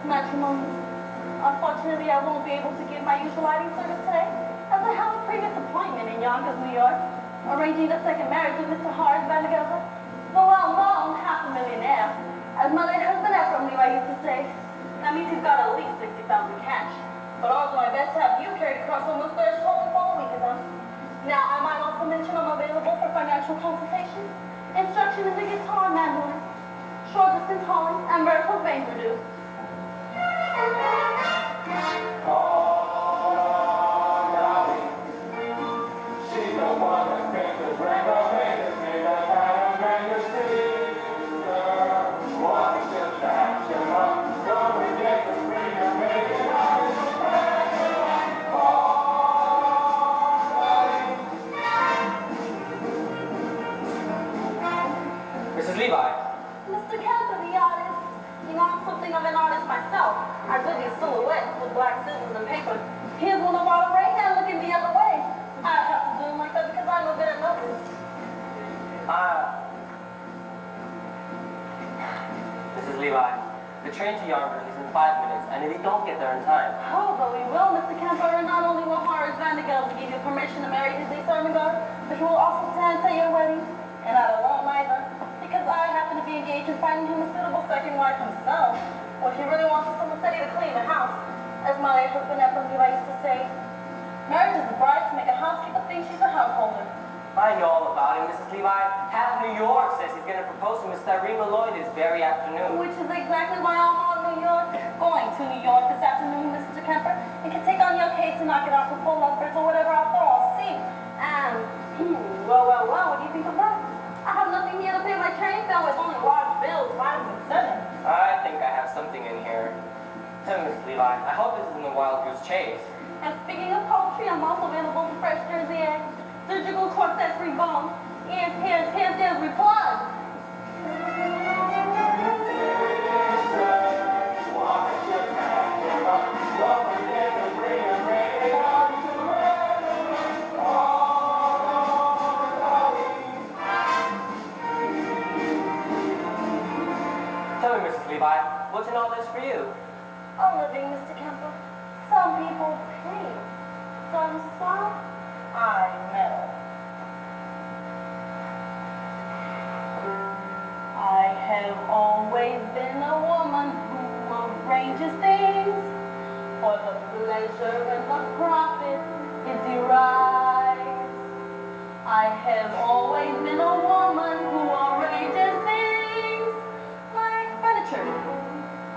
matrimony. Unfortunately, I won't be able to give my usual lighting service today, as I have a previous appointment in Yonkers, New York, arranging the second marriage with Mr. Horace Vandergelder, the well-known half-a-millionaire. As my late husband Ephraim Levi used to say, that means he's got at least 60,000 cash. But I'll do my best to have you carried across almost threshold before the week is up. Now, I might also mention I'm available for financial consultations, instruction in the guitar and mandolin, short distance hauling, and vertical vein reduced. Mrs. Levi. Mr. Kemper, the artist. You know, I'm something of an artist myself. I do these silhouettes with black scissors and paper. Here's one of our right hand looking the other way. I have to do them like that because I'm no good at nothing. Mrs. Levi, the train to Yonkers is in 5 minutes, and if you don't get there in time... Oh, but we will, Mr. Kemper. And not only will Horace Vandergelder give you permission to marry his day serving daughter, but he will also attend to your wedding. And not alone either, because I happen to be engaged in finding him a suitable second wife himself. What he really wants is someone steady to clean the house. As my late husband Ephraim Levi used to say, marriage is the bride to make a housekeeper think she's a householder. I know all about him, Mrs. Levi. Half New York says he's going to propose to Miss Irema Lloyd this very afternoon. Which is exactly why I'm on New York. Going to New York this afternoon, Mr. Kemper, and can take on your case and knock it off with full lovebirds or whatever I throw. I'll see. And, well, what do you think of that? I have nothing here to pay my train fare with, only large bills, 5 and 7. I think I have something in here. Tell me, Miss Levi, I hope this isn't a wild goose chase. And speaking of poultry, I'm also available for fresh Jersey eggs, surgical quartet-free bone, ears, replugs. Tell me, Mrs. Levi, what's in all this for you? A living, Mr. Kemper. Some people pay. Some I know. I have always been a woman who arranges things for the pleasure and the profit it derives. I have always been a woman who arranges things like furniture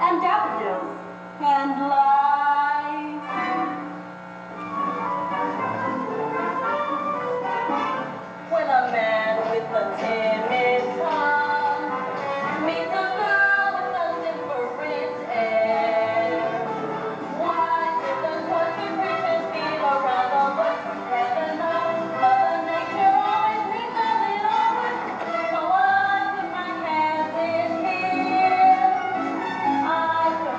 and daffodils and life. When a man with a timid tongue meets a girl with a different air, why didn't what he preaches feel around the bush? Heaven knows, Mother Nature always needs a little work. So I put my hands in here. I put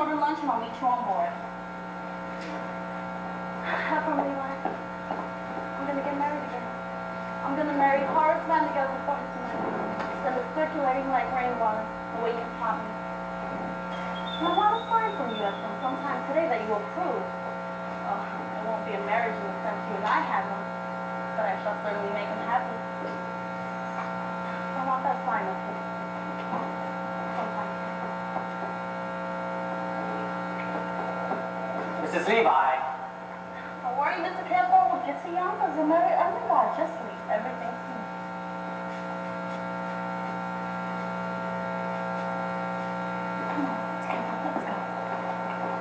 order lunch and I'll meet you on board. Have fun, Levi. I'm gonna get married again. I'm gonna marry Horace Van de Gelder for tonight. Instead of circulating like rainwater, the way you taught me. And I want a sign from you sometime today that you approve. Oh, it won't be a marriage in the sense you and I had one, but I shall certainly make him happy. I want that sign of his. Sometime. Mrs. Levi. Don't worry, Mr. Campbell. We'll get to Yonkers and marry under God. Just leave everything to me. Come on, let's go. Let's go.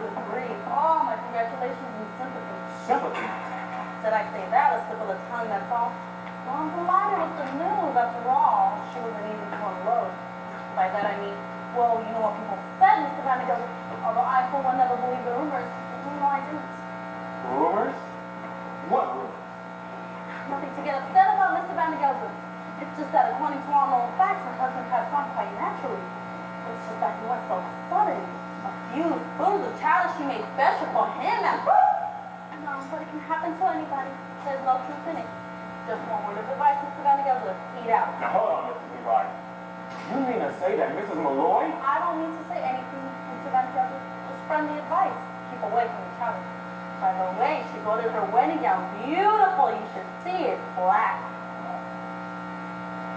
good grief. Oh, my congratulations and sympathy. Sympathy? Did I say that? A slip of the tongue, that's all. Well, I'm delighted with the news, after all. She wasn't easy to unload. By that I mean, well, you know what people said, Mr. Vanderbilt. Although I, for one, never believed the rumors. No, I didn't. Rumors? What rumors? Nothing to get upset about, Mr. Vanderbilt. It's just that according to all known facts, her husband passed on quite naturally. It's just that he went so sudden. A few spoons of chowder she made special for him and no, but it can happen to anybody. There's no truth in it. Just one word of advice, Mr. Vanderbilt. Eat out. Now hold on, Mrs. Levi. You mean to say that Mrs. Malloy? I don't need to say anything, Mr. Vanderbilt. Just friendly advice. Keep away from the chowder. By the way, she ordered her wedding gown beautiful. You should see it. Black.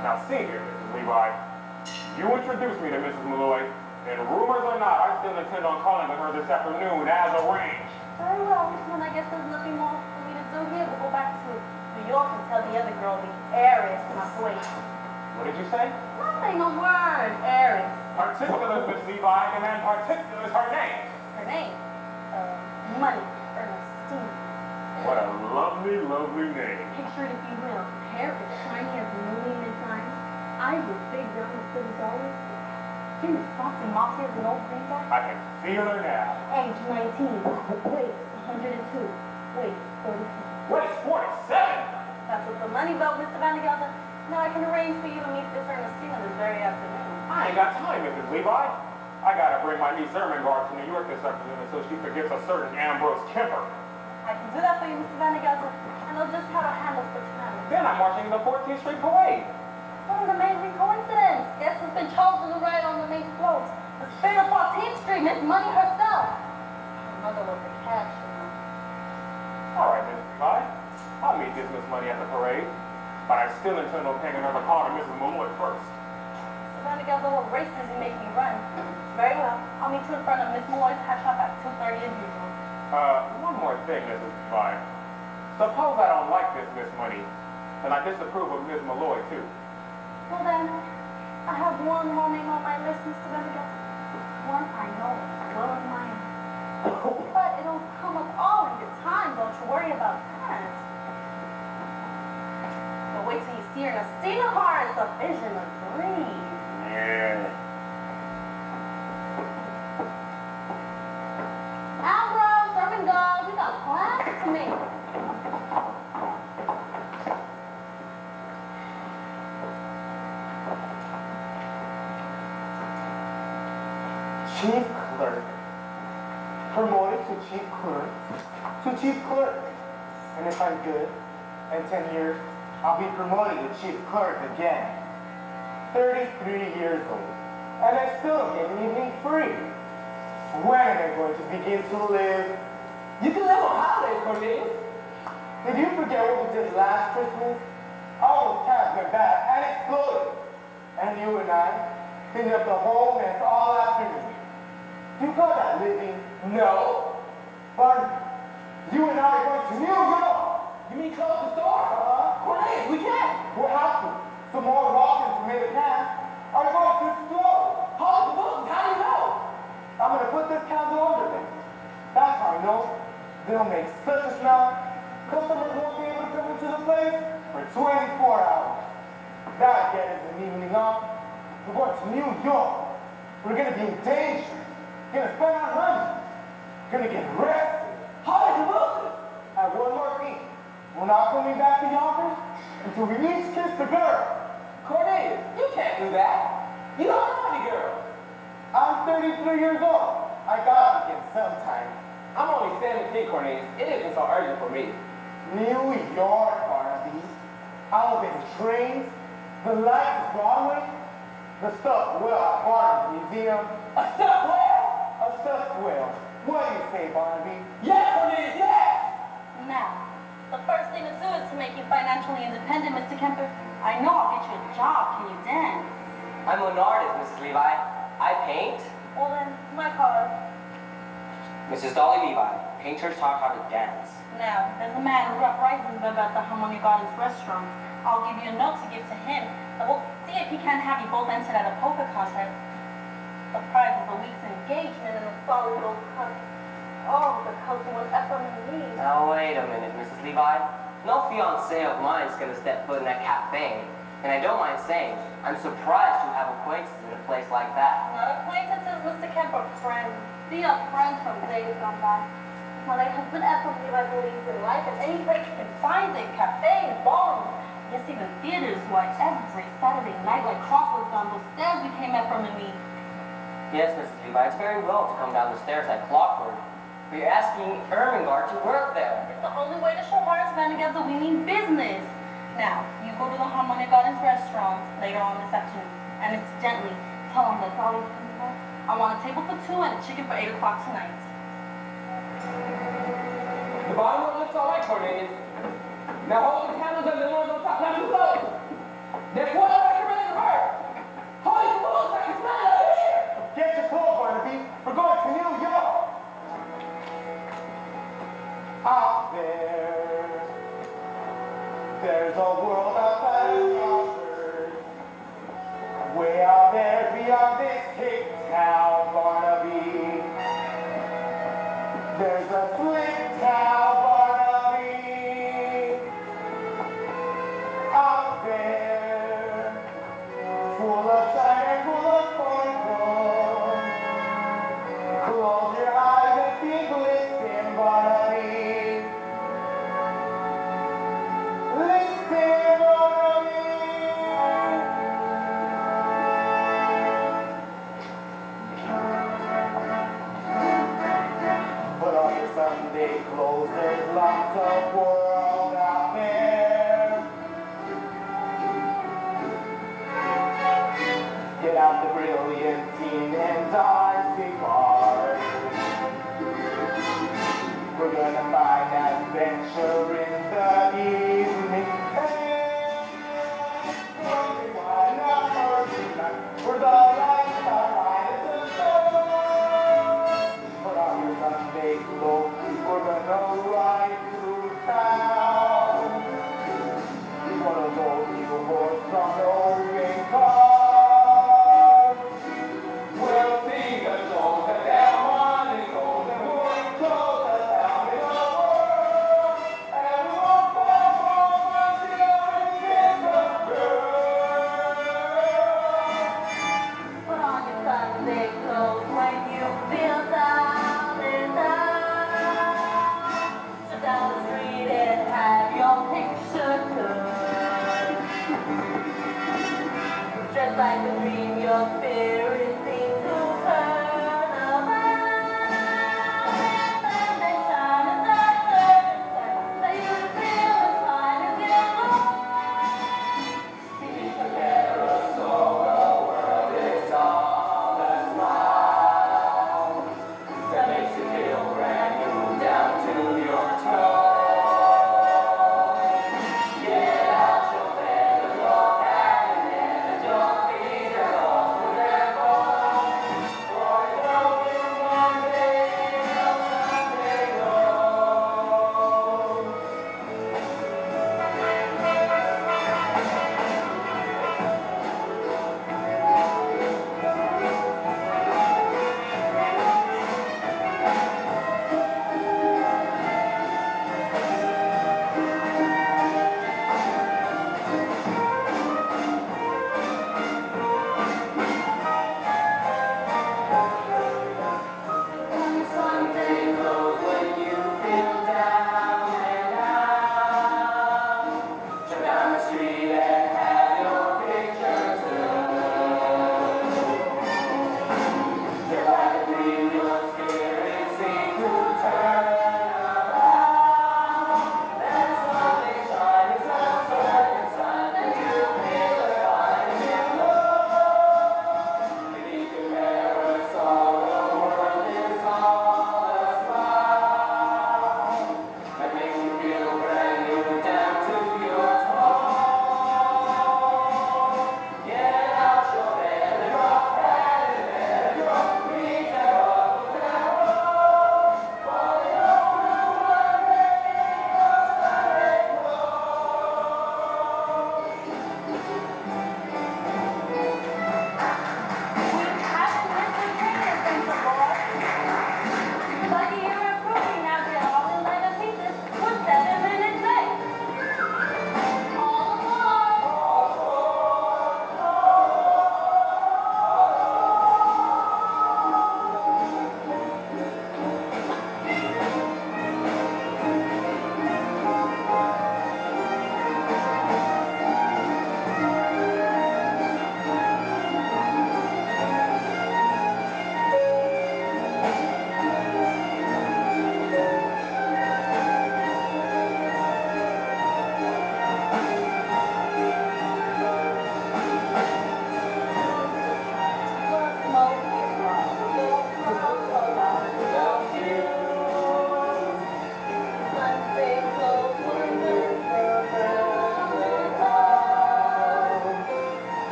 Now see here, Mrs. Levi. You introduced me to Mrs. Malloy, and rumors or not, I still intend on calling on her this afternoon as arranged. Very well. Then I guess there's nothing more for me to do here. We'll go back to New York and tell the other girl, the heiress, not to wait. What did you say? Nothing, a word. Heiress. Particulars, Miss Levi, and particulars her name. Her name? Money. Ernestine. What a lovely, lovely name. Picture it if you will. Hair as shiny as a million and times. Eyes as big brown as $30. Skin as soft and mossy as an old greenback. I can feel her now. Age 19. Weight 102. Weight 42. Wait, 47? That's what the money belt, Mr. Vandergelder. Now I can arrange for you to meet this Ernestine this very afternoon. I ain't got time, Mrs. Levi. I gotta bring my niece Ermengarde to New York this afternoon until she forgets a certain Ambrose Kemper. I can do that for you, Mr. Vandergelder. I know just how to handle such matters. Then I'm marching in the 14th Street Parade. What an amazing coincidence. Guest has been chosen to ride on the main float. The spirit of 14th Street, Miss Money herself. Her mother was a catch, you know. All right, Mrs. Levi. I'll meet this Miss Money at the parade. But I still intend on paying another call to Mrs. Malloy first. Mr. Vandergelder, what race does he make me run? Very well. I'll meet you in front of Miss Malloy's hat shop at 2:30 as usual. One more thing, Mrs. Levi. Suppose I don't like this Miss Money, and I disapprove of Miss Malloy, too. Well then, I have one more name on my list, Mr. Vandergelder. One I know as well as my own. But it'll come up all in good time. Don't you worry about that. But wait till you see her in a heart. It's a vision, a dream. Yeah. Ambrose, Ermengarde, we got plans to make. Chief clerk. Promoted to chief clerk. To chief clerk. And if I'm good, in 10 years, I'll be promoted to chief clerk again. 33 years old. And I still get an evening free. When am I going to begin to live? You can live on holidays, Cornelius. Did you forget what we did last Christmas? All those cats went bad and exploded. And you and I cleaned up the whole mess all afternoon. Do you call that living? No. But you and I are going to New York. You mean close the store? Cornelius, we can't. We'll have to. Some more rockets from in the past are going to explode. Hold the books. How do you know? I'm going to put this candle under them. That's how I know. They'll make such a smell. Customers won't be able to come into the place for 24 hours. That again is an evening off. We're going to New York. We're going to be in danger. We're going to spend our money. We're going to get arrested. How did you lose it? And one more thing. We're not coming back to Yonkers until we each kiss the girl. Cornelius, you can't do that. You don't know any girls. I'm 33 years old. I gotta begin sometime. I'm only 17, Cornelius. It isn't so urgent for me. New York, Barnaby. Elevated trains, the lights of Broadway, the stuffed whale at Barnaby Museum. A stuffed whale? A stuffed whale. What do you say, Barnaby? Yes, Cornelius, yes! Now, the first thing to do is to make you financially independent, Mr. Kemper. I know I'll get you a job. Can you dance? I'm an artist, Mrs. Levi. I paint. Well then, my card. Mrs. Dolly Levi, painters taught how to dance. Now, there's a man who uprising about the Harmonia Gardens restaurant. I'll give you a note to give to him. And we'll see if he can't have you both entered at a poker contest. The prize is a week's engagement and a solid gold cup. Oh, the cousin with Ephraim and me. Now, wait a minute, Mrs. Levi. No fiancé of mine is going to step foot in that cafe. And I don't mind saying, I'm surprised you have acquaintances in a place like that. Not acquaintances, Mr. Kemp, but friends. We are friends from days gone by. My late husband Ephraim Levi believes in life at any place he can find it. Cafes, ballrooms, yes, even theaters. Why, every Saturday night, like clockwork down those stairs, we came Ephraim and me. Yes, Mrs. Levi, it's very well to come down the stairs like clockwork. But you're asking Ermengarde to work there. It's the only way to show Horace Van together we mean business. Now, you go to the Harmonic Gardens restaurant later on this afternoon, and incidentally, tell them that Dolly's coming back. I want a table for 2 and a chicken for 8 o'clock tonight. The bottom one looks all right, Cornelius. Now hold the candles and the doors on top. Now move over. There's one other recommended to her. Holy smokes, I can smell it out here. Get your clothes, Barnaby. We're going to New York. Out there's a world outside of Concord. Way out there beyond this Cape Town, Barnaby. There's a slick town, Barnaby. Out there, full of shine and full of sparkle. Close your eyes and think listen, Barnaby. Listen, Barnaby. Put on your Sunday clothes, there's lots of world out there. Get out the brilliantine and Darcy bar. We're gonna find adventure in the evening. Why not first night? We're the lights are right at the door. Put on your Sunday clothes. We're gonna ride through town. We're gonna go new horse on the open car. We'll see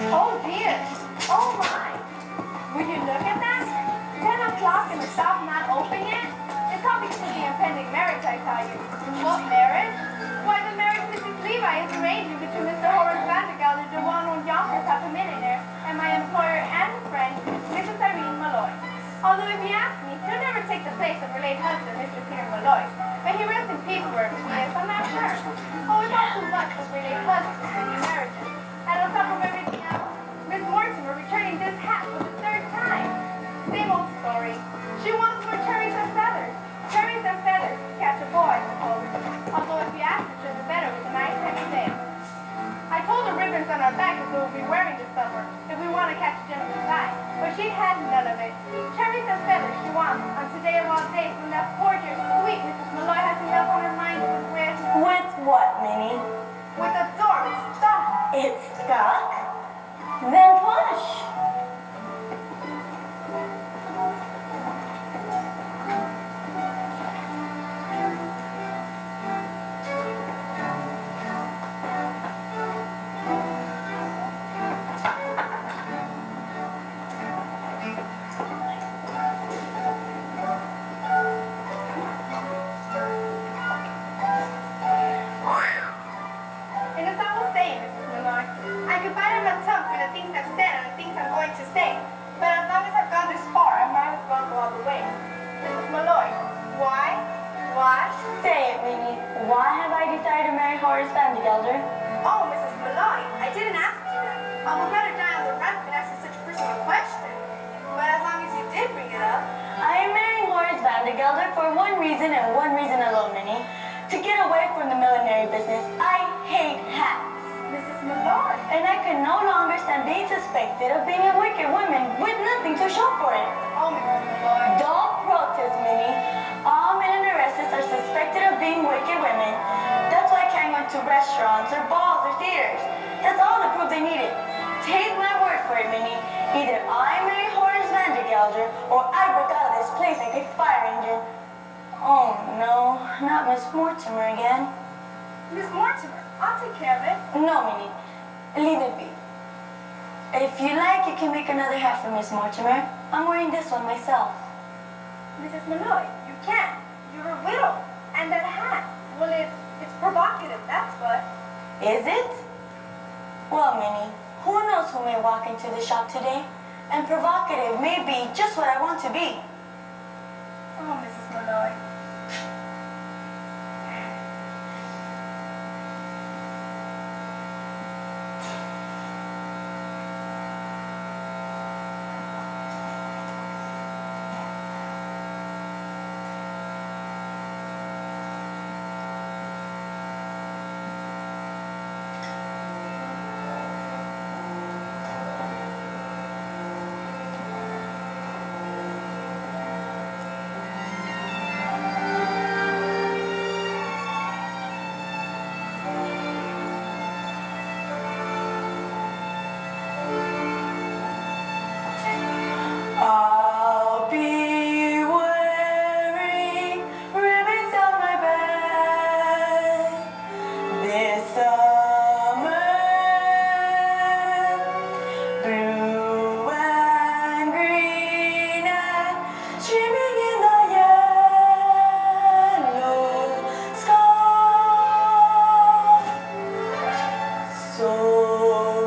Oh dear. Oh my. Will you look at that? 10 o'clock and the shop not open yet? It's all because of the impending marriage, I tell you. What marriage? Why, the marriage Mrs. Levi is arranging between Mr. Horace Vandergelder, the well-known Yonkers half a millionaire, and my employer and friend, Mrs. Irene Malloy. Although if you ask me, he'll never take the place of her late husband, Mr. Peter Malloy. May he rest in peace wherever he is, I'm not sure. Oh, it's all too much for her late husband and new marriages. And on top of everything else, Miss Mortimer returning this hat for the third time. Same old story. She wants more cherries and feathers. Cherries and feathers catch a boy, I suppose. Although if you ask her, she'll do better with a nice heavy veil. I told her ribbons on our back is what we'll be wearing this summer if we want to catch a gentleman's eye. But she had none of it. Cherries and feathers she wants on today of all days when that poor dear sweet Mrs. Malloy has enough on her mind with... With what, Minnie? With a door. It's stuck. It's stuck? Then push. And as I was saying, Mrs. Malloy, I could bite on my tongue for the things I've said and the things I'm going to say. But as long as I've gone this far, I might as well go all the way. Mrs. Malloy, why? Why? Say it, Minnie. Why have I decided to marry Horace Vandergelder? Oh, Mrs. Malloy, I didn't ask you that. I would rather die on the run than answer such a personal question. But as long as you did bring it up, I am marrying Horace Vandergelder for one reason and one reason alone, Minnie. To get away from the millinery business. I hate hats. Mrs. Malloy. And I can no longer stand being suspected of being a wicked woman with nothing to show for it. Oh, Mrs. Malloy. Don't protest, Minnie. All milleneresses are suspected of being wicked women. That's why I can't go to restaurants or balls or theaters. That's all the proof they needed. Take my word for it, Minnie. Either I marry Horace Vandergelder or I break out of this place like a fire engine. Oh, no, not Miss Mortimer again. Miss Mortimer, I'll take care of it. No, Minnie, leave it be. If you like, you can make another hat for Miss Mortimer. I'm wearing this one myself. Mrs. Malloy, you can't. You're a widow. And that hat, well, it's provocative, that's what. Is it? Well, Minnie, who knows who may walk into the shop today? And provocative may be just what I want to be. Oh, Mrs. Malloy. I'll be wearing ribbons on my bed this summer, blue and green and streaming in the yellow sky. So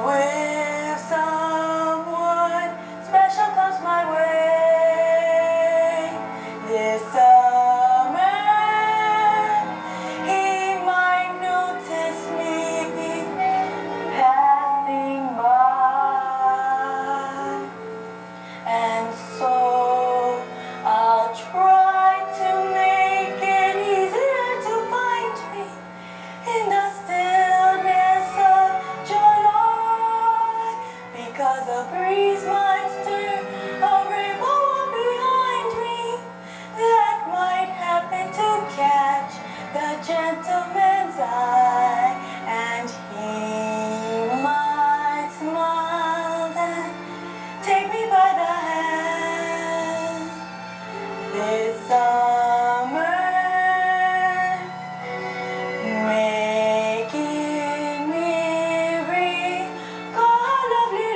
if someone special comes my way this summer, he might notice me passing by. And so I'll try to make it easier to find me in the stillness of July, because a breeze might stir a rainbow behind me that might happen to catch the gentleman's eye, and he might smile and take me by the hand this summer, making me recall a lovely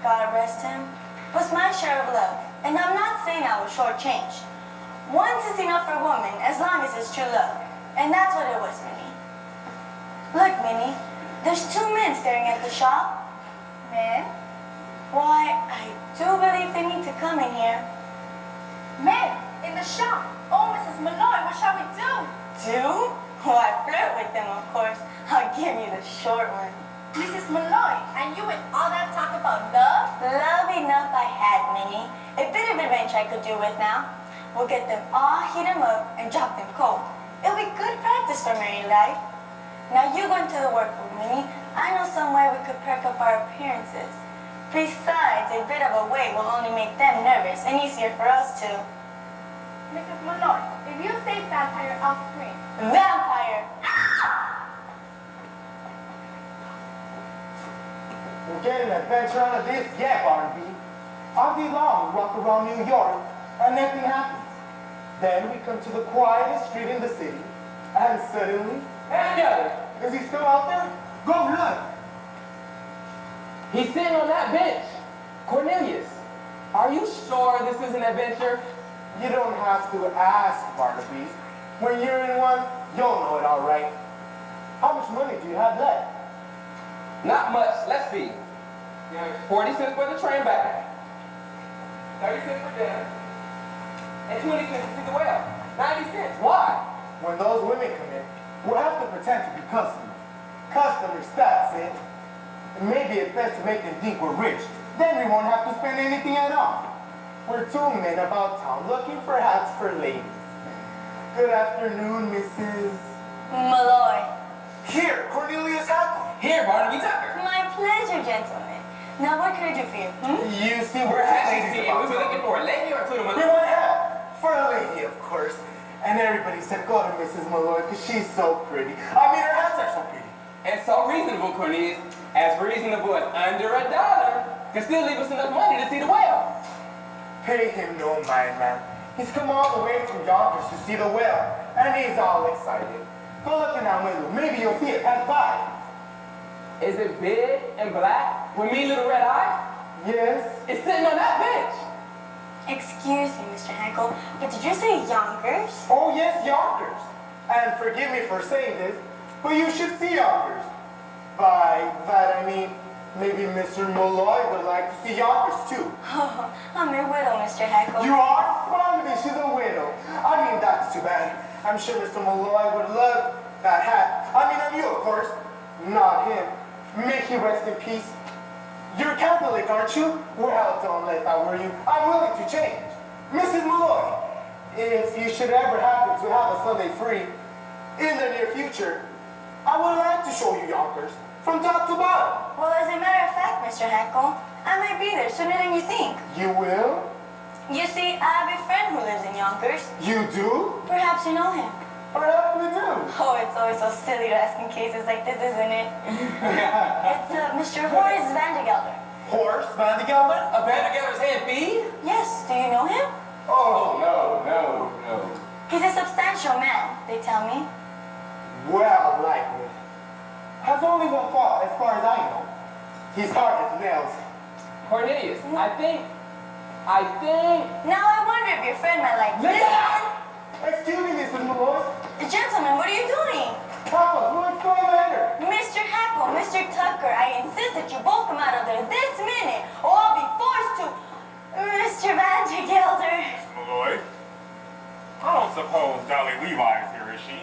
God rest him, was my share of love. And I'm not saying I was shortchanged. Once is enough for a woman as long as it's true love. And that's what it was, Minnie. Look, Minnie, there's two men staring at the shop. Men? Why, I do believe they need to come in here. Men? In the shop? Oh, Mrs. Malloy, what shall we do? Do? Why, flirt with them, of course. I'll give you the short one. Mrs. Malloy, and you with all that talk about love? Love enough I had, Minnie. A bit of adventure I could do with now. We'll get them all, heat them up, and drop them cold. It'll be good practice for married life. Now you go into the workroom, Minnie. I know some way we could perk up our appearances. Besides, a bit of a wait will only make them nervous and easier for us too. Mrs. Malloy, if you say vampire, I'll scream. Vampire! We'll get an adventure out of this, yeah, Barnaby. All day long, we walk around New York, and nothing happens. Then we come to the quietest street in the city, and suddenly... Hey, together. Is he still out there? Go look! He's sitting on that bench. Cornelius, are you sure this is an adventure? You don't have to ask, Barnaby. When you're in one, you'll know it all right. How much money do you have left? Not much. Let's see. 40 cents for the train back. 30 cents for dinner. And 20 cents to see the whale. 90 cents. Why? When those women come in, we'll have to pretend to be customers. Customers, that's it. And maybe it's best to make them think we're rich. Then we won't have to spend anything at all. We're two men about town looking for hats for ladies. Good afternoon, Mrs. Malloy. Here, Cornelius Hackle. Here, Barnaby Tucker. My pleasure, gentlemen. Now what can I do for you? You see, We're actually ladies seeing. about We were town. looking for a lady or two to We want a hat for a lady, of course. And everybody said, go to Mrs. Malloy, because she's so pretty. I mean, her hats are so pretty. And so reasonable, Cornelius. As reasonable as under $1. Can still leave us enough money to see the whale. Pay him no mind, man. He's come all the way from Yonkers to see the whale, and he's all excited. Go look in that window. Maybe you'll see it pass by. Is it big and black with me little red eye? Yes. It's sitting on that bench. Excuse me, Mr. Henkel, but did you say Yonkers? Oh, yes, Yonkers. And forgive me for saying this, but you should see Yonkers. By that I mean, maybe Mr. Malloy would like to see Yonkers too. Oh, I'm a widow, Mr. Henkel. You are? Fond of me, she's a widow. I mean, that's too bad. I'm sure Mr. Malloy would love that hat. I mean, you, of course. Not him. May he rest in peace. You're Catholic, aren't you? Well, don't let that worry you. I'm willing to change. Mrs. Malloy, if you should ever happen to have a Sunday free in the near future, I would like to show you Yonkers from top to bottom. Well, as a matter of fact, Mr. Henkel, I might be there sooner than you think. You will? You see, I have a friend who lives in Yonkers. You do? Perhaps you know him. Perhaps we do. Oh, it's always so silly to ask in cases like this, isn't it? It's Mr. Horace Vandergelder. Horace Vandergelder? A Vandergelder's hand feed? Yes, do you know him? Oh, No. He's a substantial man, they tell me. well, likely. Has only one fault, as far as I know. He's hard as nails. Cornelius, I think. Now I wonder if your friend might like this. Excuse me, Mrs. Malloy. Gentlemen, what are you doing? Papa, we'll explain later. Mr. Hackle, Mr. Tucker, I insist that you both come out of there this minute, or I'll be forced to... Mr. Vandergelder. Malloy? I don't suppose Dolly Levi is here, is she?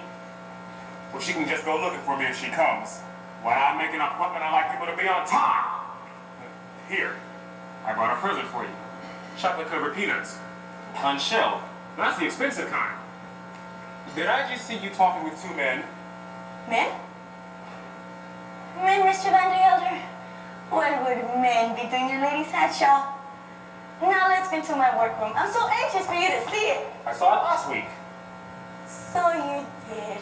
Well, she can just go looking for me if she comes. When I make an appointment, I like people to be on time. Here, I brought a present for you. Chocolate-covered peanuts. Unshelled. That's the expensive kind. Did I just see you talking with two men? Men? Men, Mr. Vandergelder? What would men be doing in ladies' hat shop? Now let's go into my workroom. I'm so anxious for you to see it. I saw it last week. So you did.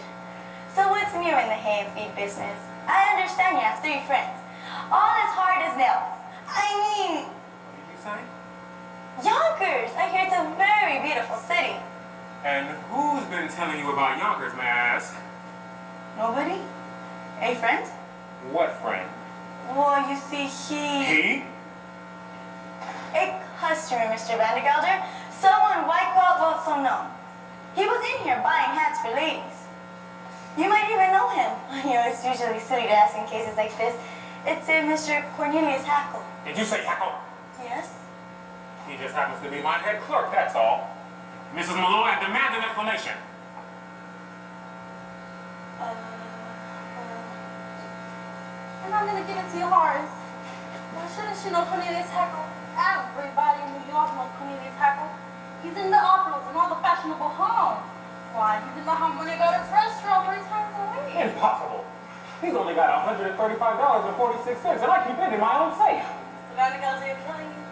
So what's new in the hay and feed business? I understand you have 3 friends. All as hard as nails. I mean, What did you say? Yonkers. I hear it's a very beautiful city. And who's been telling you about Yonkers, may I ask? Nobody? A friend? What friend? Well, you see, he... He? customer, Mr. Vandergelder. Someone white called also known. He was in here buying hats for ladies. You might even know him. You know, it's usually silly to ask in cases like this. It's Mr. Cornelius Hackle. Did you say Hackle? Yes? He just happens to be my head clerk, that's all. Mrs. Malloy, I demand an explanation. And I'm gonna give it to you, Horace. Why shouldn't she know Cornelius Hackle? Everybody in New York knows Cornelius Hackle. He's in the operas and all the fashionable homes. Why, he's in the Harmonia Gardens restaurant 3 times a week. Impossible. He's only got $135.46, and I keep it in my own safe. The guy that goes there killing you,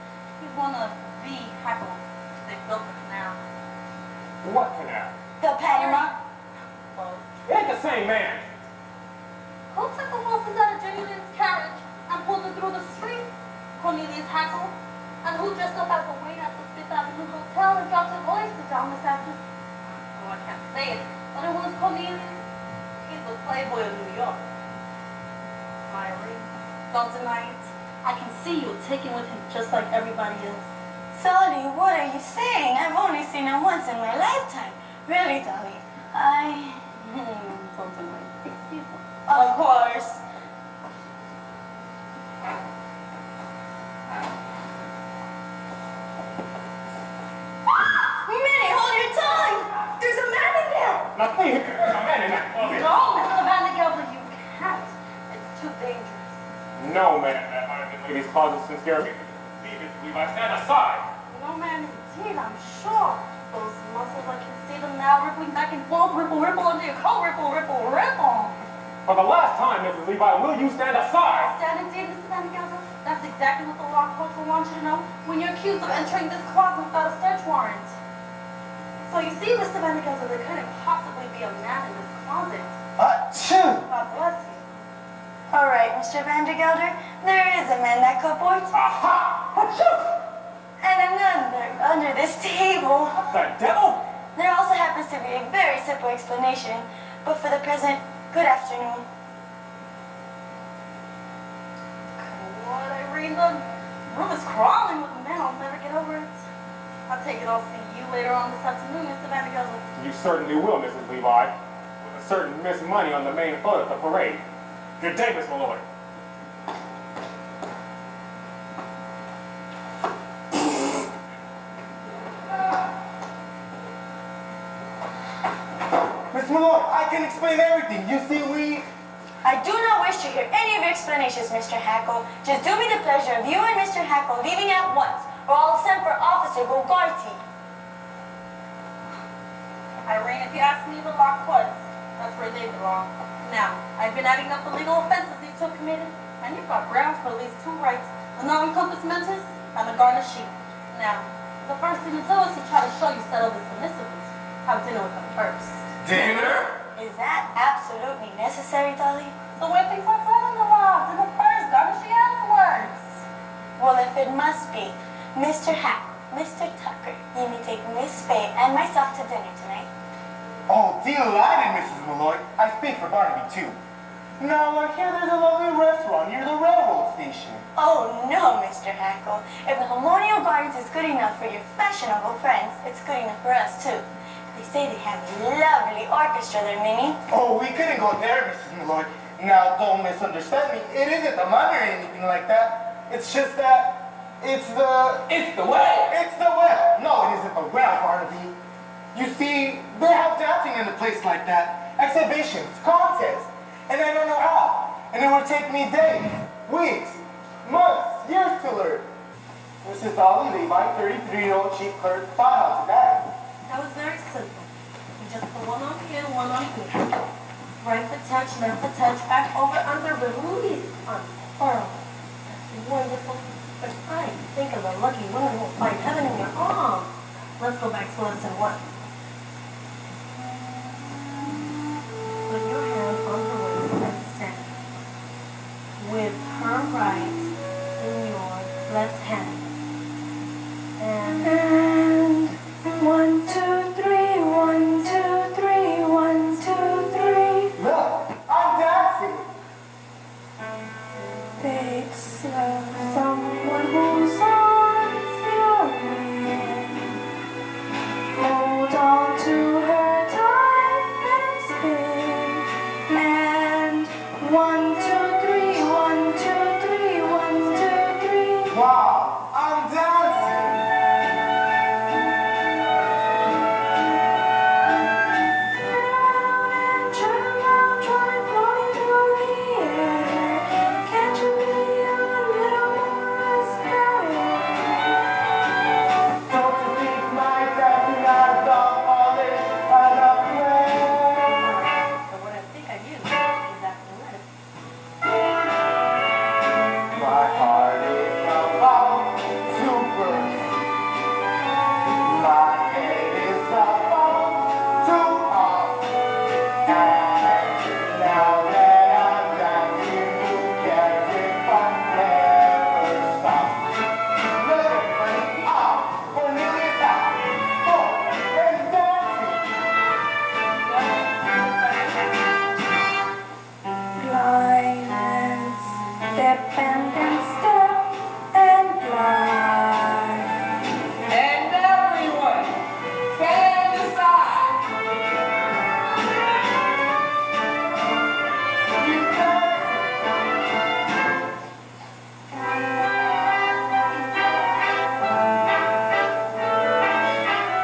he's one of the Hackles. They built the canal. What canal? The Panama. Well, It ain't the same man. who took the horses out of Jenny Lynn's carriage and pulled them through the street? Cornelius Hackle. And who dressed up as a waiter at the Fifth Avenue Hotel and dropped a voice to John this afternoon? Oh, I can't say it, but it was Cornelius. He's the playboy of New York. Irene, don't deny it. I can see you taken with him just like everybody else. Dolly, what are you saying? I've only seen him once in my lifetime. Really, Dolly? Don't deny it. Excuse me. Of course. Minnie, hold your tongue! There's a man in there! Nothing. There's a man in that closet. No, Mr. Vandergelder, you can't. It's too dangerous. No man in that lady's closet since Jeremy. Levi, stand aside. No man indeed, I'm sure. Those muscles, I can see them now rippling back and forth, ripple, ripple under your coat, ripple, ripple, ripple. For the last time, Mrs. Levi, will you stand aside? Stand indeed, Mr. Vandergelder. That's exactly what the law courts will want you to know when you're accused of entering this closet without a search warrant. So you see, Mr. Vandergelder, there couldn't possibly be a man in this closet. Achoo! God bless you. All right, Mr. Vandergelder, there is a man that cupboard. Aha! Achoo! And another under this table. The devil? There also happens to be a very simple explanation, but for the present, good afternoon. What, Irene? The room is crawling with men. I'll never get over it. I'll take it. I'll see you later on this afternoon, Mr. Vandergelder. You certainly will, Mrs. Levi. With a certain Miss Money on the main float at the parade. Good day, Miss Malloy. Miss Malloy, I can explain everything. You see, I do not wish to hear any of your explanations, Mr. Hackle. Just do me the pleasure of you and Mr. Hackle leaving at once, or I'll send for Officer Bogarty. Irene, if you ask me, the law courts, that's where they belong. Now, I've been adding up the legal offenses these two committed, and you've got grounds for at least 2 rights: the non-compass mentis and the garnish sheep. Now, the first thing to do is to try to show you settle this submissively. Have dinner with them first. dinner? Is that absolutely necessary, Dolly? So where things are done in the law, dinner first, garnishing afterwards. Well, if it must be, Mr. Hackle, Mr. Tucker, you may take Miss Faye and myself to dinner tonight. Oh, delighted, Mrs. Malloy. I speak for Barnaby, too. Now, here there's a lovely restaurant near the railroad station. Oh, no, Mr. Hackle. If the Harmonial Gardens is good enough for your fashionable friends, it's good enough for us, too. They say they have a lovely orchestra there, Minnie. Oh, we couldn't go there, Mrs. Malloy. Now, don't misunderstand me. It isn't the money or anything like that. It's just that it's the... It's the way. It's the well. No, it isn't the well, Barnaby. You see, they have dancing in a place like that. Exhibitions, contests. And I don't know how. And it would take me days, weeks, months, years to learn. This is Dolly Levi, 33-year-old chief clerk, firehouse dad. That was very simple. You just put one on here, one on here. Right foot touch, left foot touch, back over, under, release, unfurl. That's wonderful. But I think of the lucky woman who will find heaven in your arms. Let's go back to lesson 1. Put your hand on her waist and stand. With her right in your left hand. And 1, 2, 3, 1, 2, 3, 1, 2, 3. Look, I'm dancing. It's someone who's on your Now that I'm dancing, who cares if I never stop? Look at me, Cornelius out. Oh, and dancing. Violence, dependent step and glide. And everyone, stand aside. You got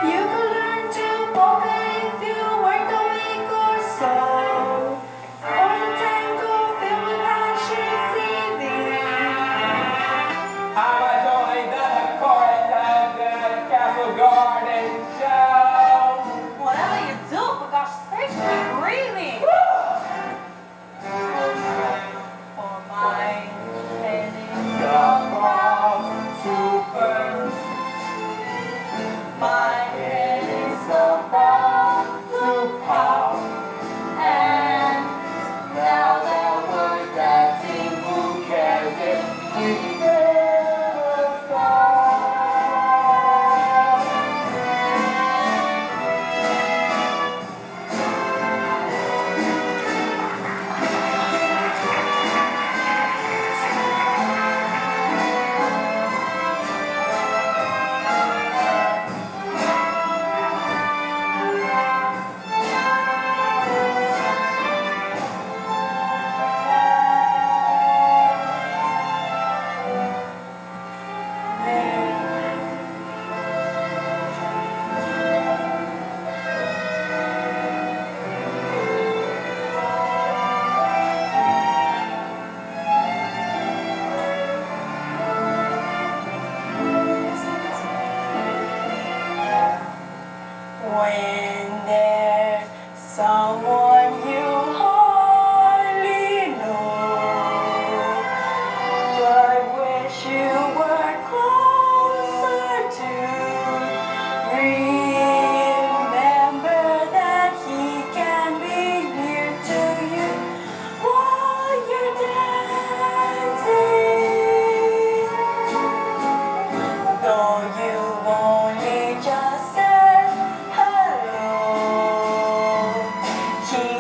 You could learn to walk if you worked a week or so. Or the tango filled with passion seething. I'm a Dolly the chorus of the Castle Garden Show. Whatever you do, for gosh sakes, you're breathing. For my head is about to burn. my head is About to pop. and Now that we're dancing, who cares if we never stop? When there's someone you hardly know, but wish you were closer to, remember that he can be near to you while you're dancing. Though you only just said hello, he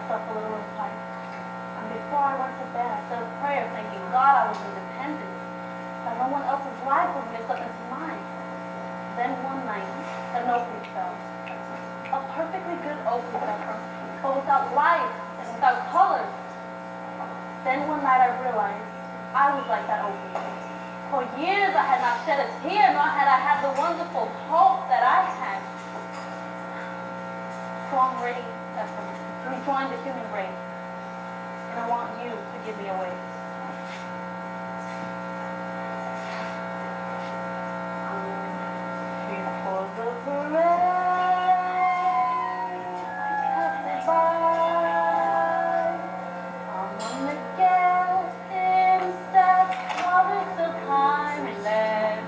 myself a little insight. And before I went to bed, I said a prayer thanking God I was independent, that no one else's life was mixed up into mine. Then one night, an oakley fell. A perfectly good oakley pepper, but without life and without color. Then one night I realized I was like that oakley. For years I had not shed a tear, nor had I had the wonderful hope that I had. So I'm ready, Ephraim, to rejoin the human race. And I want you to give me a way. Before the parade passes by, I'm on the gas instead of it's a time left.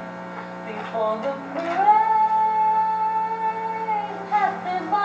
Before the parade passes by.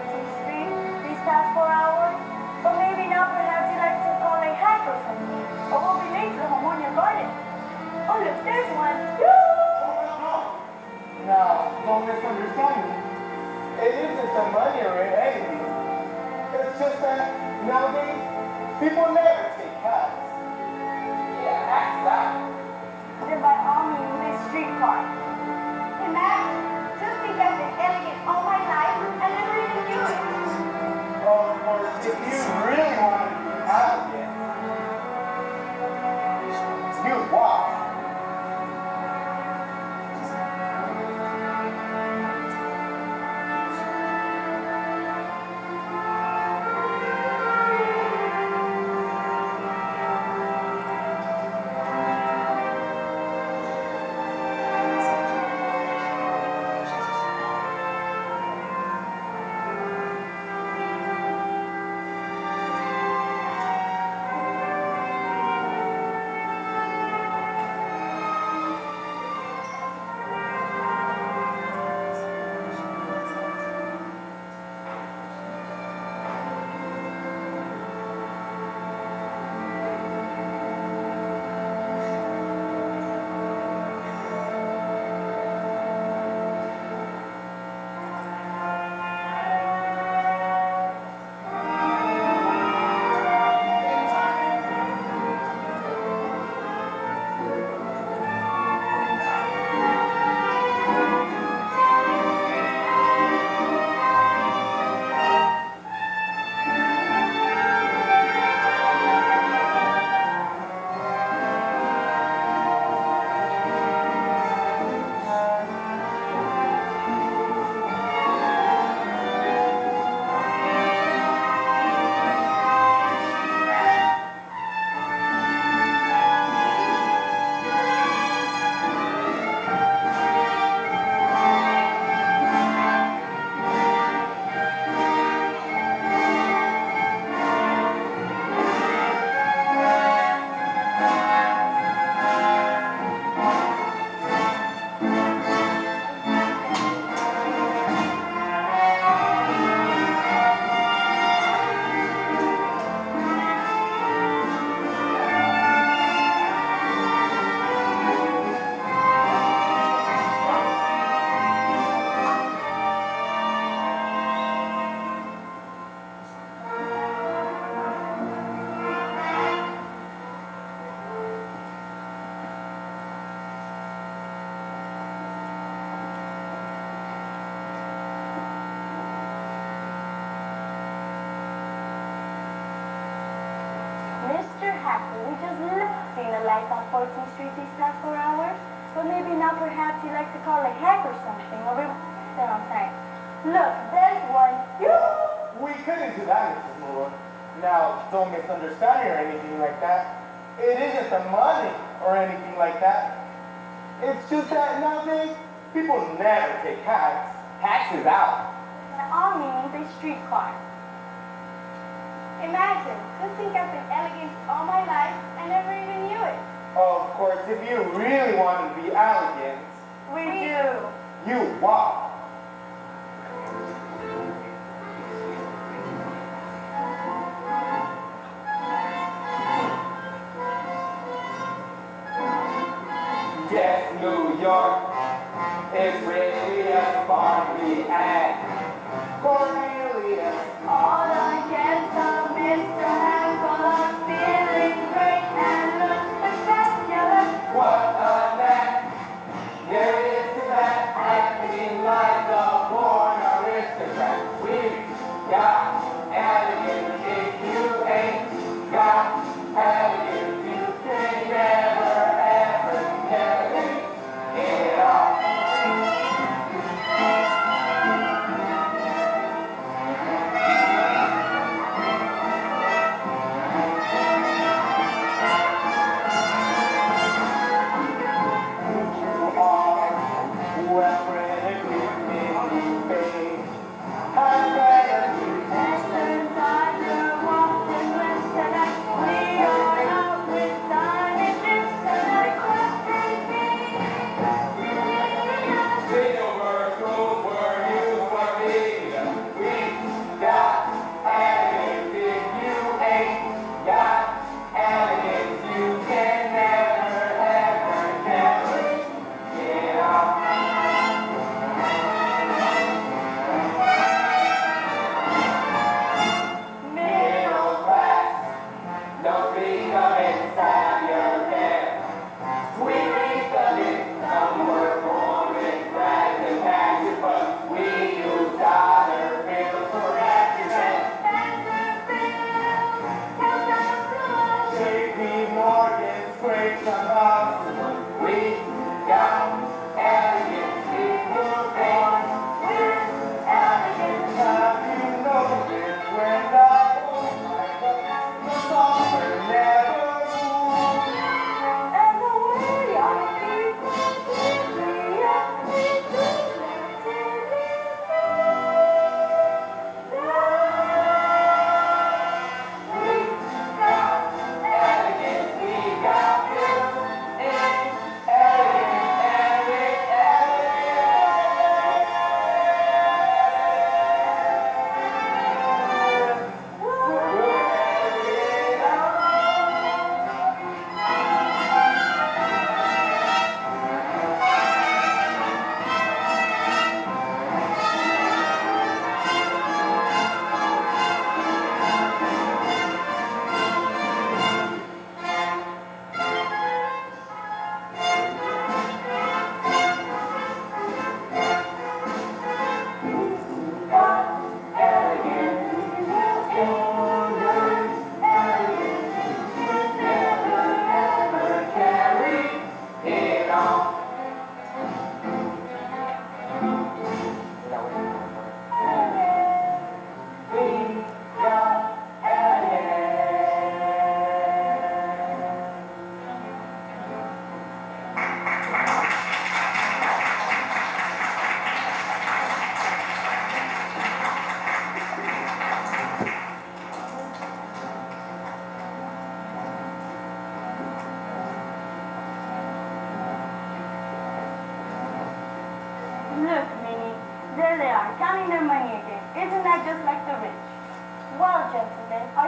14th Street these past 4 hours, but maybe now perhaps you'd like to call a hack or something, or we'll be late to the Harmonia Garden. Oh, look, there's one. Now, don't misunderstand me. It isn't the money or anything. It's just that nowadays, people never take cabs. Yeah, that's that. Then by all means, a streetcar. Hey, Max, just think I've been elegant all my life and never even knew it. Of course, if you really wanted to be elegant, you'd walk. Mr. Hacker, we just love seeing the lights on 14th Street these past 4 hours, but maybe now perhaps you'd like to call a hack or something, or we that on time. Look, there's one. We couldn't do that, Mrs. Moore. Now, don't misunderstand me or anything like that. It isn't the money or anything like that. It's just that nowadays, people never take cabs. Tax is out. By all means, a streetcar. Imagine, just think I've been elegant all my life and never even knew it. Of course, if you really wanted to be elegant, We do. you walk. Yes, New York is really a party act. Cornelius. All against the Mr. Hancock, feeling great and look spectacular. What a knack! There is that acting like a born aristocrat. We got elegance if you ain't got elegance. You can never ever carry it off.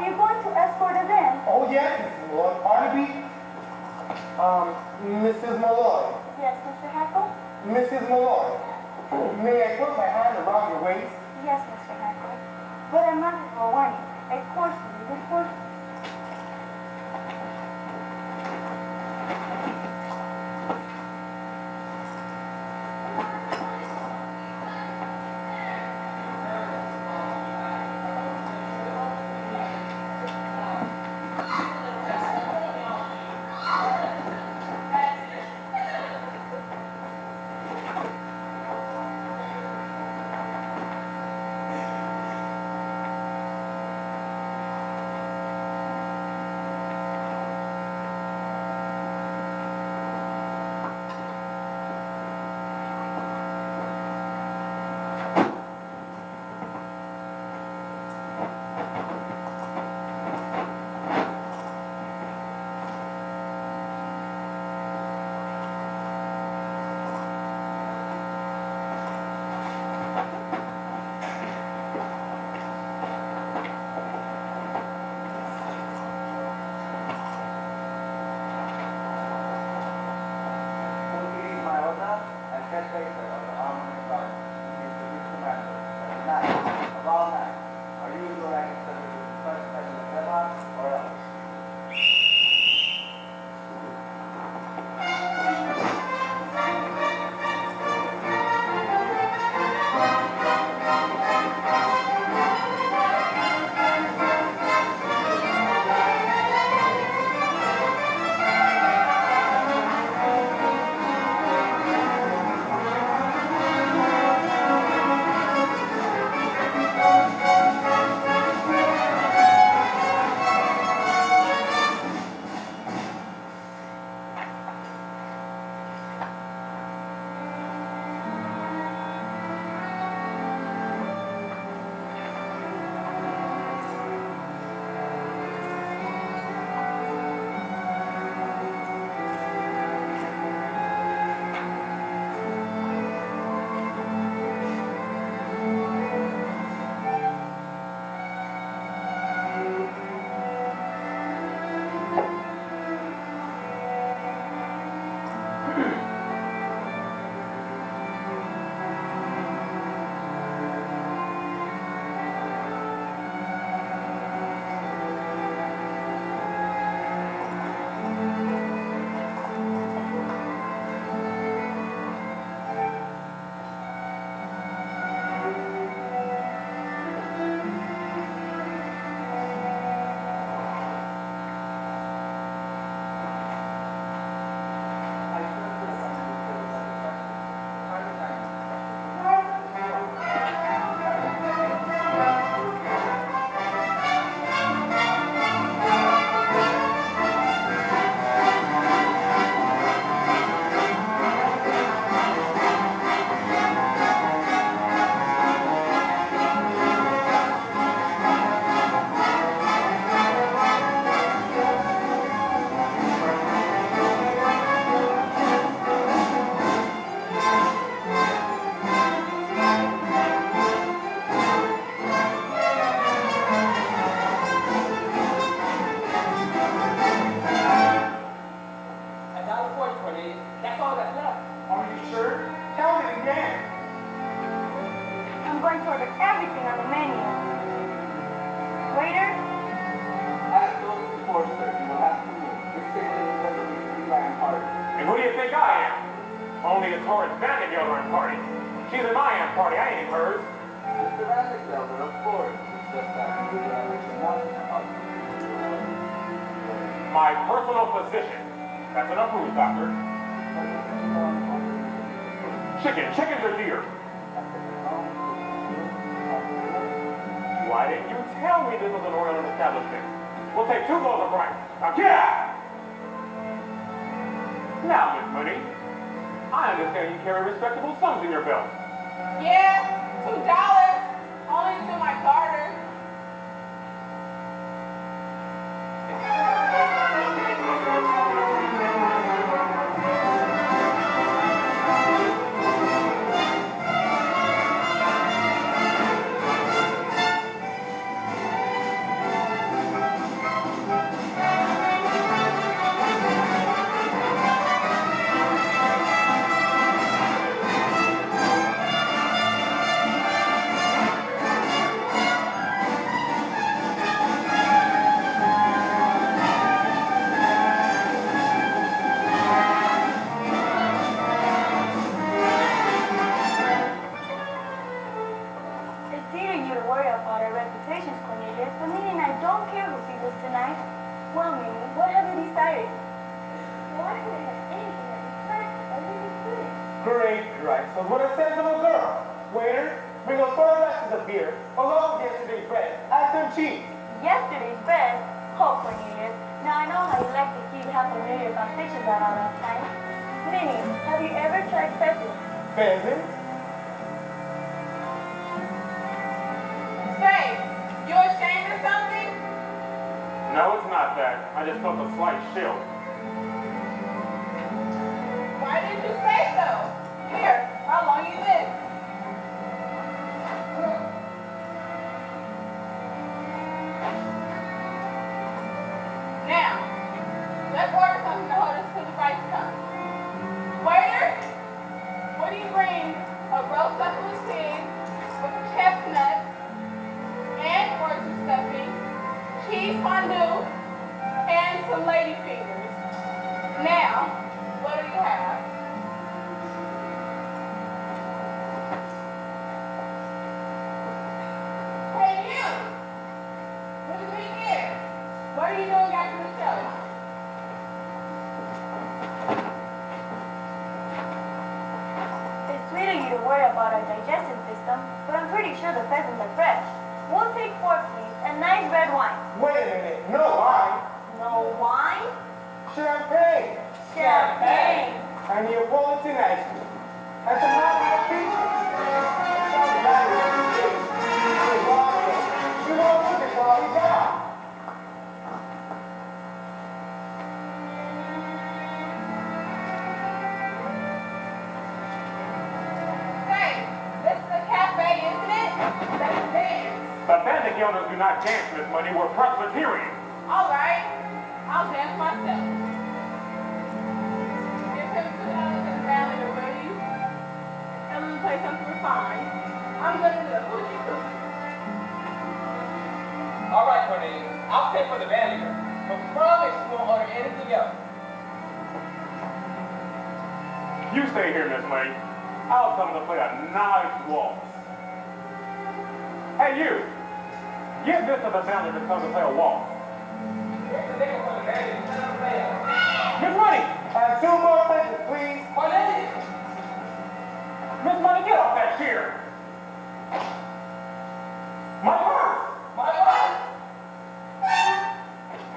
Are you going to escort us in? Oh, yes, Mrs. Malloy. Barnaby? Mrs. Malloy. Yes, Mr. Hackle? Mrs. Malloy, may I put my hand around your waist? Yes, Mr. Hackle. But I might as well warn you. Of course, of course. And who do you think I am? Only a torrid bandit yodeling party. She's in my amp party, I ain't in hers. Mr. Vandergelder, of course. It's just that you not My personal physician. That's enough food, doctor. Chickens are deer. Why didn't you tell me this was an Orient establishment? We'll take 2 bowls of rice. Now get out! Now, Miss Bernice, I understand you carry respectable sums in your belt. Yeah, $2. Only to my garter. sweet of you to worry about our reputations, Cornelius, but Minnie and I don't care who sees us tonight. Well, Minnie, what have you decided? Well, I couldn't have anything that was practical. I really couldn't. Great Christ, so what a sensible girl. Waiter, bring us 4 glasses of beer, along with yesterday's bread, and some cheese. Yesterday's bread? Oh, Cornelius. Now I know how you like to keep half familiar conversations out all that time. Minnie, have you ever tried pheasant? Pheasant? Say, you ashamed or something? No, it's not that. I just felt a slight chill. Why didn't you say so? Here, how long you live? Now, let's order something to hold us till the rice comes. Waiter, what do you bring? A roast succulent pig with chestnuts and oyster stuffing, cheese fondue, and some lady fingers. Now, what do you have? Hey you! What is me here? What are you doing after the show? It's sweet of you to worry about our digestive system, but I'm pretty sure the pheasants are fresh. We'll take 4, please, and nice red wine. Wait a minute, no wine. No wine? Champagne. Champagne. And Neapolitan ice cream. And some hot pizza. You won't look at all we got. Say, this is a cafe, isn't it? Let's dance. The bandit owners do not dance, Miss Money. We're Presbyterian. All right, I'll dance myself. Give him $2 in the valley, will you? Tell him to play something refined. I'm gonna do a hoochie coochie. All right, Cornelius. I'll pay for the vinegar, but promise you won't order anything else. You stay here, Miss Money. I'll tell them to play a nice waltz. Hey, you. Give this to the bandit to come to play a waltz. Here's the nickel for the vinegar. Send them later. Miss Money! And 2 more places, please. Cornelius! Miss Money, get off that chair! My purse! My wife!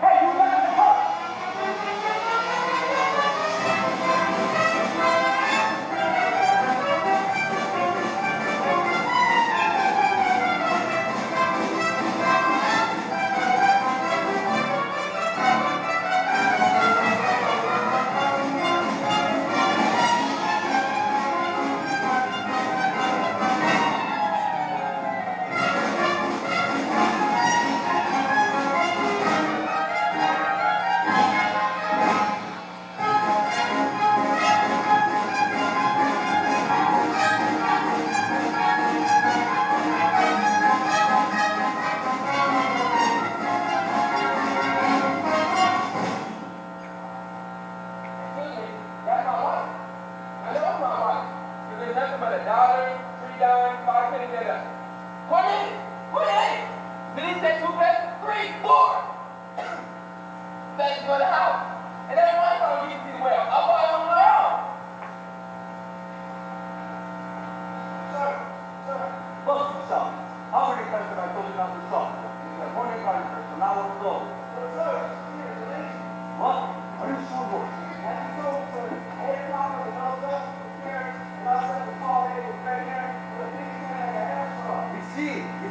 Hey, you left the purse!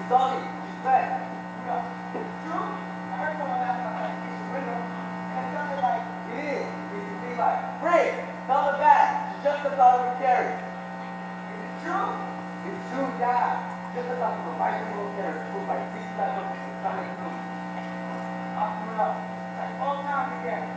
Dolly, she's back. True? I heard someone knock on my kitchen window, and it sounded like... It is. It's be like, Free! Tell her back. She's just about to carry. Is it true? It's true, yeah. Just about to bicycle carry pulled by 6 levels of Islamic food. I'll pull it up. Like all time again.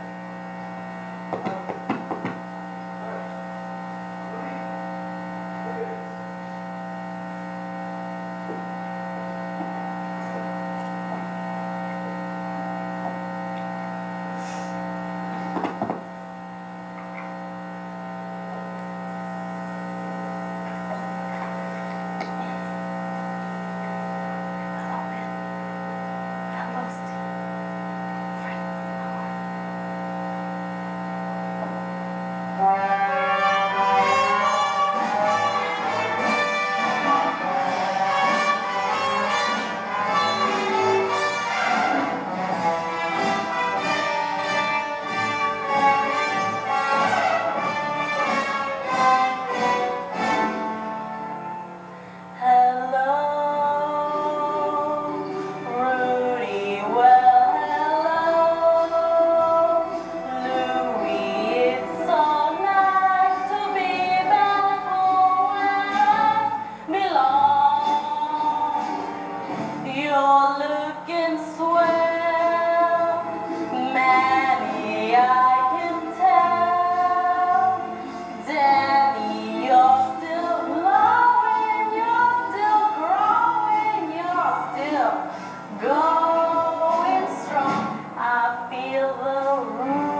You're looking swell, Mammy, I can tell. Daddy, you're still glowing, you're still growing, you're still going strong. I feel the room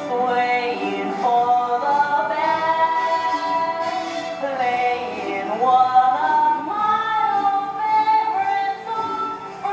swaying for the band, playing one of my old favorite songs.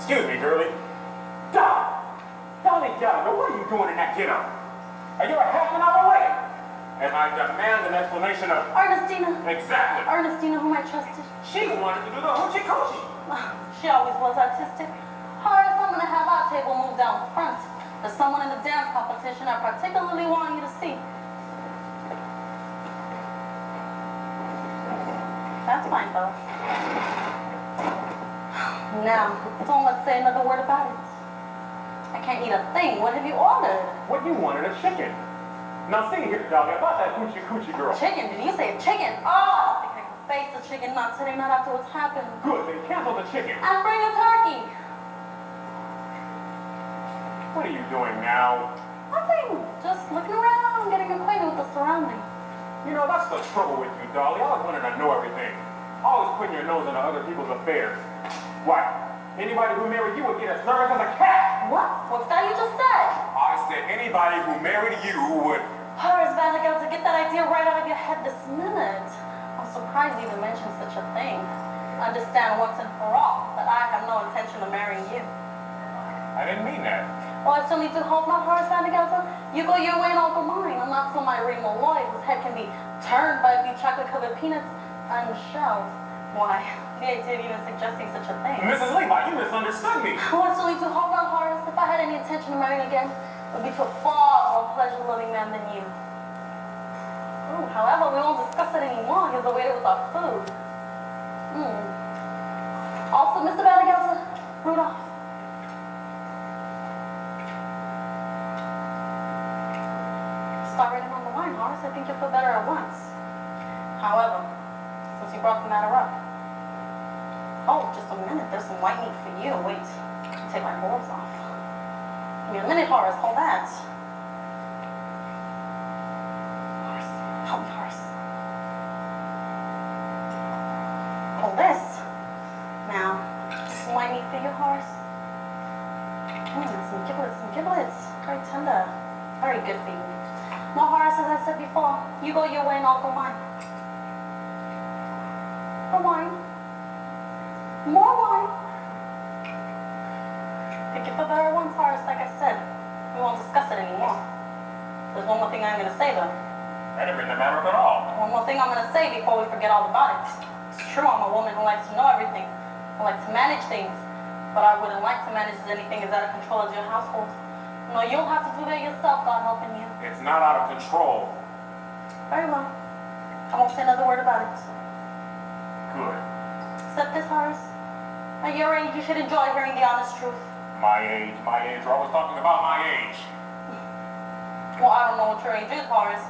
Excuse me, girlie. Dolly, what are you doing in that get-up? Are you a half an hour late? And I demand an explanation of... Ernestina. Exactly. Ernestina, whom I trusted. She wanted to do the hoochie-coochie. She always was artistic. Horace, I'm gonna have our table moved down front. There's someone in the dance competition I particularly want you to see. That's fine, fellas. Now, don't let's say another word about it. I can't eat a thing. What have you ordered? What you wanted, a chicken. Now see here, Dolly, about that hoochie-coochie girl. Chicken? Did you say chicken? Oh, I think I can face the chicken, not today, not after what's happened. Good, then cancel the chicken. And bring a turkey. What are you doing now? Nothing. Just looking around, getting acquainted with the surroundings. You know, that's the trouble with you, Dolly. Always wanting to know everything. Always putting your nose into other people's affairs. Why? Anybody who married you would get as nervous as a cat. What? What's that you just said? I said anybody who married you would... Horace Vanderbilt, to get that idea right out of your head this minute. I'm surprised you even mentioned such a thing. Understand once and for all that I have no intention of marrying you. I didn't mean that. Well, I still need to hope not, Horace Vanderbilt. You go your way and I'll go mine. I'm not some Irene Malloy whose head can be turned by a few chocolate-covered peanuts and shells. Why, the idea of even suggesting such a thing. Mrs. Levi, you misunderstood me. Well, I still need to hope not, Horace. If I had any intention of marrying again, it would be to a far more pleasure-loving man than you. Ooh, however, we won't discuss it anymore. Here's the waiter with our food. Also, Mr. Vanderbilt, Rudolph. Start writing on the wine, Horace. I think you'll feel better at once. However, since you brought the matter up. Oh, just a minute. There's some white meat for you. Wait, I'll take my gloves off. Give me a minute, Horace. Hold that. Horace, help me, Horace. Hold this. Now, some white meat for you, Horace. Some giblets. Very tender. Very good for you. Now, Horace, as I said before, you go your way and I'll go mine. The wine. More wine. Think you feel better at once, Horace, like I said. We won't discuss it anymore. There's one more thing I'm going to say, though. That didn't bring the matter up at all. One more thing I'm going to say before we forget all about it. It's true, I'm a woman who likes to know everything. I like to manage things. But I wouldn't like to manage anything as out of control as your household. No, you'll have to do that yourself, God helping you. It's not out of control. Very well. I won't say another word about it. Good. Except this, Horace. At your age, you should enjoy hearing the honest truth. My age. You're always talking about my age. Well, I don't know what your age is, Horace.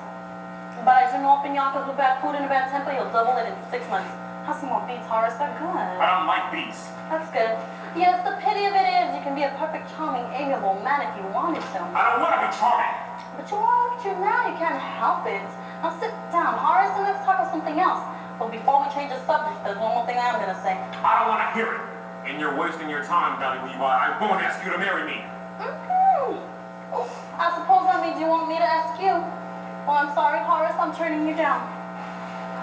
But I do know up in Yonkers with bad food and a bad temper, you'll double it in 6 months. Have some more beets, Horace. They're good. I don't like beets. That's good. Yes, the pity of it is you can be a perfect, charming, amiable man if you wanted to. I don't want to be charming. But you are up to now. You can't help it. Now sit down, Horace, and let's talk about something else. But before we change the subject, there's one more thing I'm going to say. I don't want to hear it. And you're wasting your time, Dolly Levi. I won't ask you to marry me. I suppose that means you want me to ask you. Well, I'm sorry, Horace. I'm turning you down.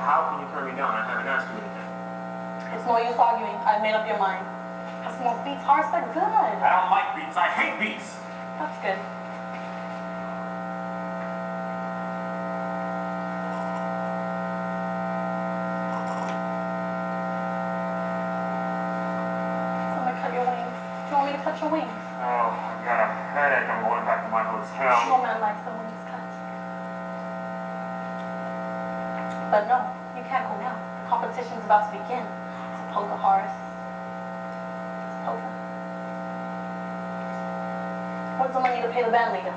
How can you turn me down? I haven't asked you anything. It's no use arguing. I've made up your mind. Have some more beets, Horace. They're good. I don't like beets. I hate beets. That's good. So I'm gonna cut your wings. Do you want me to cut your wings? Oh, I got a headache. I'm going back to my hotel. No man likes the wings cut. But no, you can't go now. The competition's about to begin. It's poker, Horace. It's poker. What's the money to pay the band leader?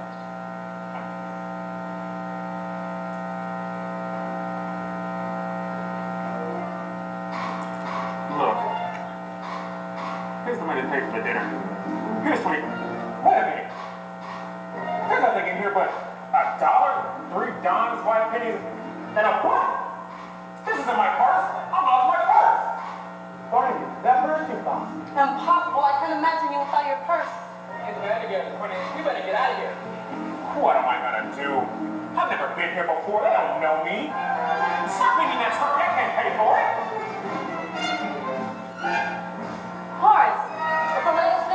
Look. Here's the money to pay for the dinner. Here's 20. Wait a minute. There's nothing in here but $1, 3 dimes, 5 pennies, and a what? This isn't my purse. I lost my purse. Barney, that purse you found. Impossible. I can't imagine you without your purse. Miss Bernice, we better get out of here. What am I gonna do? I've never been here before. They don't know me. Stop making that turkey. I can't pay for it. Horace, it's the latest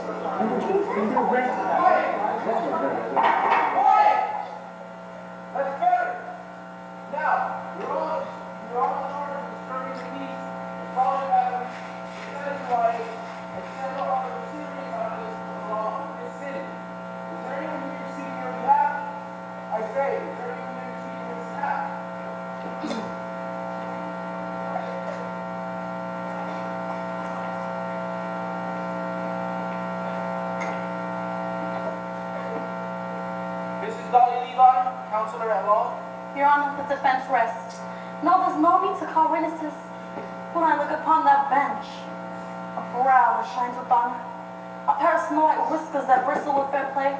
Quiet! That's better. Now, you're all in order to disturbing the peace, following Adam, setting right, and settle other serious violations of the law of this city. Is there anyone here to speak on your behalf? I say, is there anyone here to speak on your behalf? This is Dolly Levi, counselor at law. Your Honor, the defense rests. No, there's no need to call witnesses. When I look upon that bench, a brow that shines with honor, a pair of snow-white whiskers that bristle with fair play,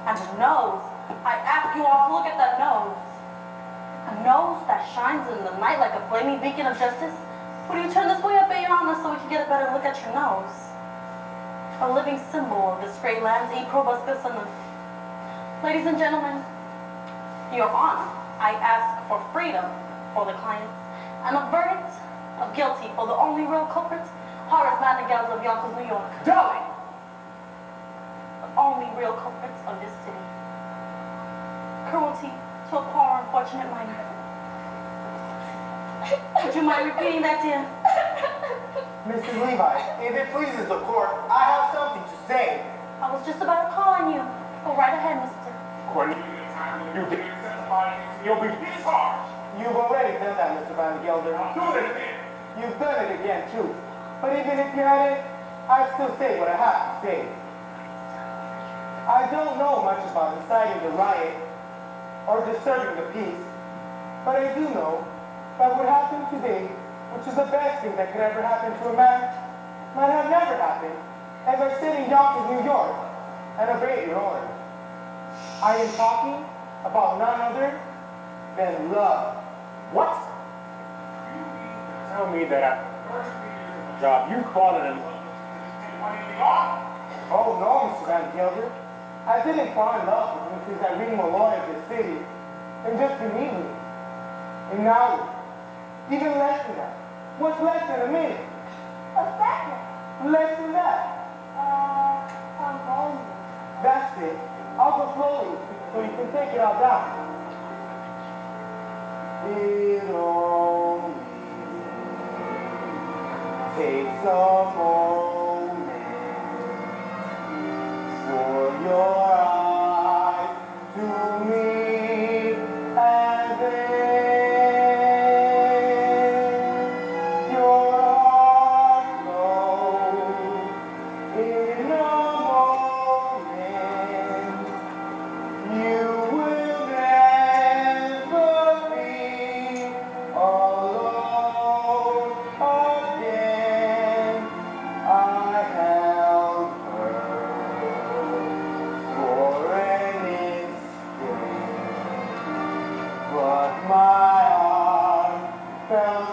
and a nose. I ask you all to look at that nose. A nose that shines in the night like a flaming beacon of justice. Will you turn this way up, Your Honor, so we can get a better look at your nose? A living symbol of this great land's e-proboscis and the... Ladies and gentlemen, Your Honor, I ask for freedom for the client and a verdict of guilty for the only real culprit, Horace Madrigals of Yonkers, New York. Dolly! The only real culprit of this city. Cruelty to a poor, unfortunate minor. Would you mind repeating that, dear? Mrs. Levi, if it pleases the court, I have something to say. I was just about to call on you. Go right ahead, mister. According to the time you get testified, you'll be discharged. You've already done that, Mr. Van Gelder. I'm doing it again. You've done it again, too. But even if you hadn't, I'd still say what I have to say. I don't know much about inciting the riot or disturbing the peace, but I do know that what happened today, which is the best thing that could ever happen to a man, might have never happened as I sit in Yonkers, New York, and obey your order. I am talking about none other than love. What? You mean to tell me that after the first 3 years of the job, you fallen in love with money in the art? Oh no, Mr. Van Gelder. I didn't fall in love with Mrs. Irene Malloy of this city in just an evening. An hour. Even less than that. What's less than a minute? A second. Less than that. A moment. That's it. I'll go slowly so you can take it all down. It only takes a moment for your eyes to meet, and then your heart knows in a moment you will never be alone again. I held her for an instant, but my heart fell